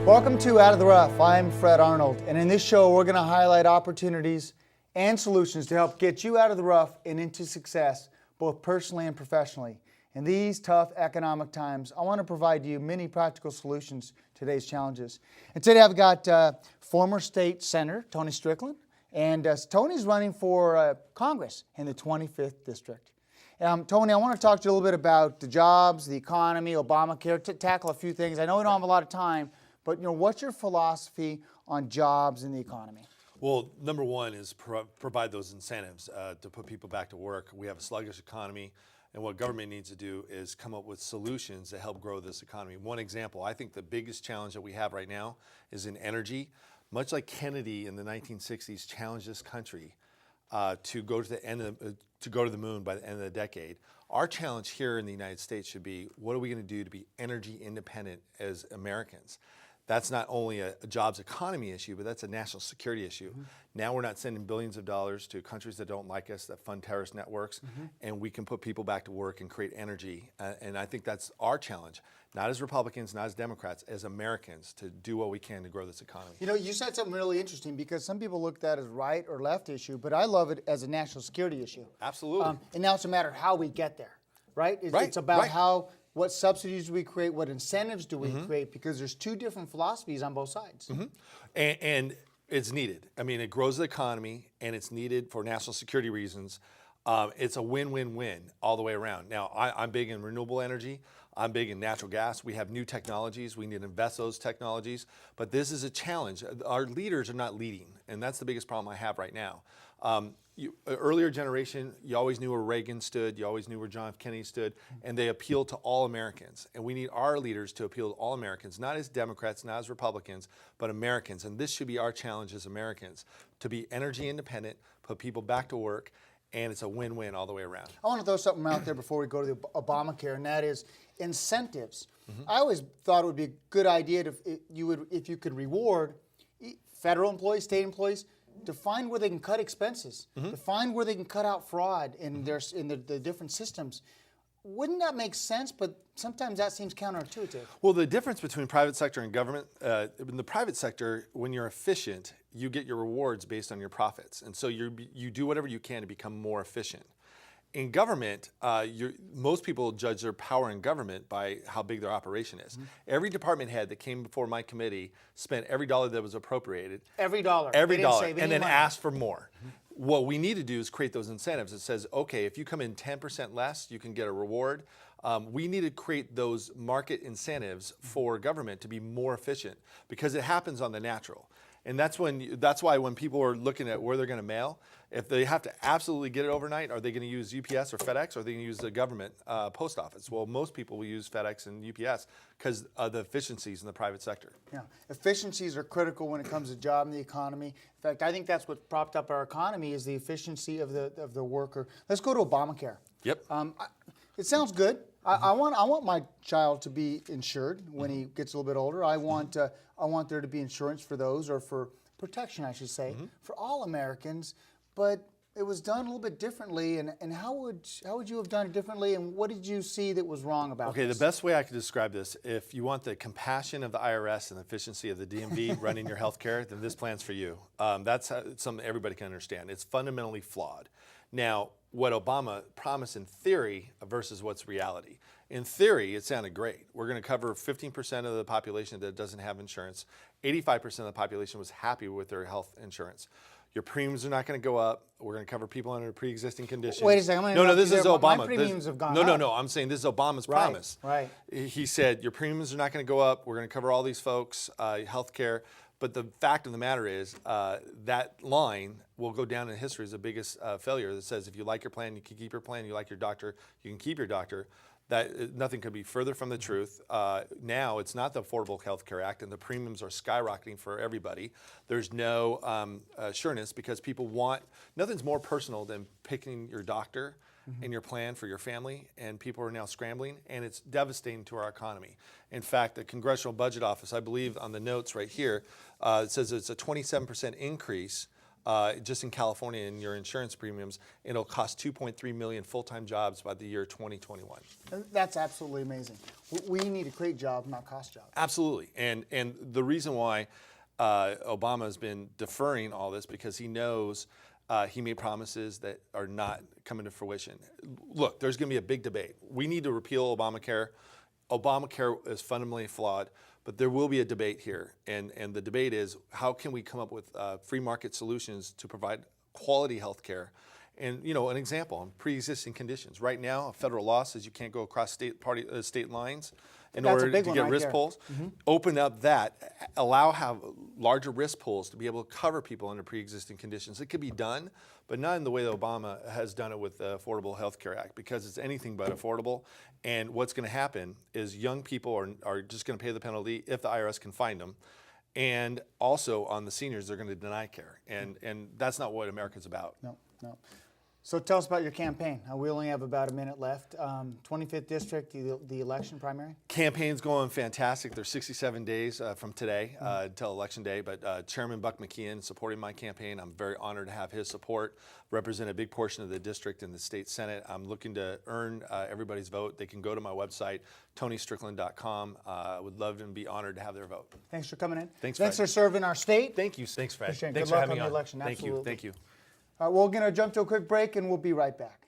Welcome to Out of the Rough. I'm Fred Arnold, and in this show we're going to highlight opportunities and solutions to help get you out of the rough and into success, both personally and professionally. In these tough economic times, I want to provide you many practical solutions to today's challenges. And today I've got former state senator Tony Strickland, and Tony's running for Congress in the 25th district. Tony, I want to talk to you a little bit about the jobs, the economy, Obamacare, to tackle a few things. I know we don't have a lot of time, but what's your philosophy on jobs and the economy? Well, number one is provide those incentives to put people back to work. We have a sluggish economy, and what government needs to do is come up with solutions to help grow this economy. One example, I think the biggest challenge that we have right now is in energy. Much like Kennedy in the 1960s challenged this country to go to the moon by the end of the decade. Our challenge here in the United States should be, what are we going to do to be energy independent as Americans? That's not only a jobs economy issue, but that's a national security issue. Mm-hmm. Now we're not sending billions of dollars to countries that don't like us, that fund terrorist networks, and we can put people back to work and create energy. And I think that's our challenge, not as Republicans, not as Democrats, as Americans, to do what we can to grow this economy. You said something really interesting, because some people look at that as right or left issue, but I love it as a national security issue. Absolutely. And now it's a matter of how we get there, right? It's about what subsidies do we create, what incentives do we create, because there's two different philosophies on both sides. And it's needed. I mean, it grows the economy, and it's needed for national security reasons. It's a win-win-win all the way around. Now, I'm big in renewable energy. I'm big in natural gas. We have new technologies. We need to invest those technologies. But this is a challenge. Our leaders are not leading, and that's the biggest problem I have right now. Earlier generation, you always knew where Reagan stood, you always knew where John F. Kennedy stood, and they appealed to all Americans. And we need our leaders to appeal to all Americans, not as Democrats, not as Republicans, but Americans. And this should be our challenge as Americans, to be energy independent, put people back to work, and it's a win-win all the way around. I want to throw something out there before we go to the Obamacare, and that is incentives. I always thought it would be a good idea if you could reward federal employees, state employees, to find where they can cut expenses, to find where they can cut out fraud in the different systems. Wouldn't that make sense? But sometimes that seems counterintuitive. Well, the difference between private sector and government, in the private sector, when you're efficient, you get your rewards based on your profits. And so you do whatever you can to become more efficient. In government, most people judge their power in government by how big their operation is. Every department head that came before my committee spent every dollar that was appropriated. Every dollar. And then asked for more. What we need to do is create those incentives. It says, okay, if you come in 10% less, you can get a reward. We need to create those market incentives for government to be more efficient, because it happens on the natural. And that's why when people are looking at where they're going to mail, if they have to absolutely get it overnight, are they going to use UPS or FedEx, or are they going to use the government post office? Well, most people will use FedEx and UPS because of the efficiencies in the private sector. Yeah, efficiencies are critical when it comes to job and the economy. In fact, I think that's what propped up our economy, is the efficiency of the worker. Let's go to Obamacare. Yep. It sounds good. I want my child to be insured when he gets a little bit older. I want there to be insurance for those, or for protection, I should say, for all Americans. But it was done a little bit differently. And how would you have done it differently? And what did you see that was wrong about this? Okay, the best way I could describe this, if you want the compassion of the IRS and the efficiency of the DMV running your health care, then this plan's for you. That's something everybody can understand. It's fundamentally flawed. Now, what Obama promised in theory versus what's reality. In theory, it sounded great. We're going to cover 15% of the population that doesn't have insurance. 85% of the population was happy with their health insurance. Your premiums are not going to go up. We're going to cover people under pre-existing conditions. Wait a second. No, this is Obama. My premiums have gone up. No. I'm saying this is Obama's promise. Right. He said your premiums are not going to go up. We're going to cover all these folks, health care. But the fact of the matter is that line will go down in history as the biggest failure that says if you like your plan, you can keep your plan. You like your doctor, you can keep your doctor. That nothing could be further from the truth. Now it's not the Affordable Health Care Act, and the premiums are skyrocketing for everybody. There's no sureness, because people want, nothing's more personal than picking your doctor and your plan for your family, and people are now scrambling, and it's devastating to our economy. In fact, the Congressional Budget Office, I believe on the notes right here, it says it's a 27% increase just in California in your insurance premiums. It'll cost 2.3 million full-time jobs by the year 2021. That's absolutely amazing. We need to create jobs, not cost jobs. Absolutely. And the reason why Obama has been deferring all this because he knows he made promises that are not coming to fruition. Look, there's going to be a big debate. We need to repeal Obamacare. Obamacare is fundamentally flawed, but there will be a debate here. And the debate is, how can we come up with free market solutions to provide quality health care? And, you know, an example, on pre-existing conditions. Right now, a federal law says you can't go across state lines in order to get risk pools. Open up that, have larger risk pools to be able to cover people under pre-existing conditions. It could be done, but not in the way that Obama has done it with the Affordable Health Care Act, because it's anything but affordable. And what's going to happen is young people are just going to pay the penalty if the IRS can find them. And also on the seniors, they're going to deny care. And that's not what America's about. No. So tell us about your campaign. We only have about a minute left. 25th District, the election primary? Campaign's going fantastic. There's 67 days from today until Election Day, but Chairman Buck McKeon supporting my campaign. I'm very honored to have his support, represent a big portion of the district in the state Senate. I'm looking to earn everybody's vote. They can go to my website, TonyStrickland.com. I would love and be honored to have their vote. Thanks for coming in. Thanks for serving our state. Thank you. Thanks, Fred. Appreciate it. Thanks Good for luck having on me the election. Thank you. Absolutely. Thank you. We're going to jump to a quick break, and we'll be right back.